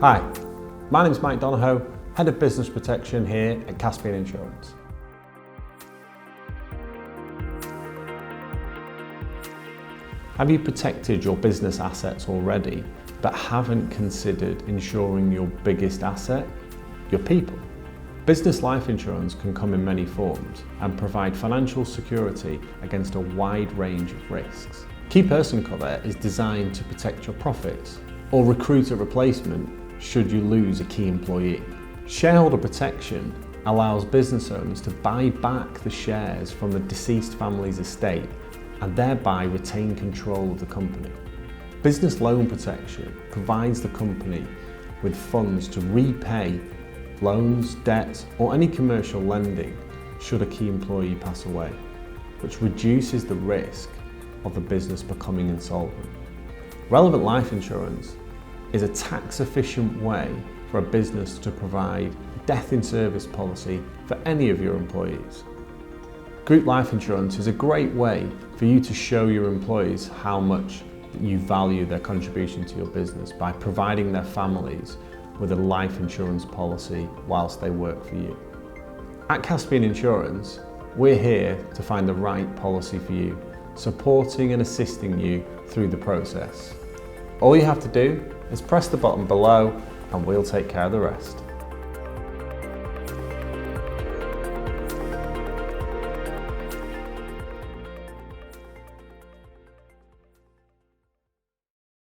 Hi, my name is Mike Donohoe, Head of Business Protection here at Caspian Insurance. Have you protected your business assets already but haven't considered insuring your biggest asset, your people? Business life insurance can come in many forms and provide financial security against a wide range of risks. Key person cover is designed to protect your profits or recruit a replacement should you lose a key employee. Shareholder Protection allows business owners to buy back the shares from the deceased family's estate and thereby retain control of the company. Business Loan Protection provides the company with funds to repay loans, debts, or any commercial lending should a key employee pass away, which reduces the risk of the business becoming insolvent. Relevant life insurance is a tax-efficient way for a business to provide a death in service policy for any of your employees. Group life insurance is a great way for you to show your employees how much you value their contribution to your business by providing their families with a life insurance policy whilst they work for you. At Caspian Insurance, we're here to find the right policy for you, supporting and assisting you through the process. All you have to do is press the button below and we'll take care of the rest.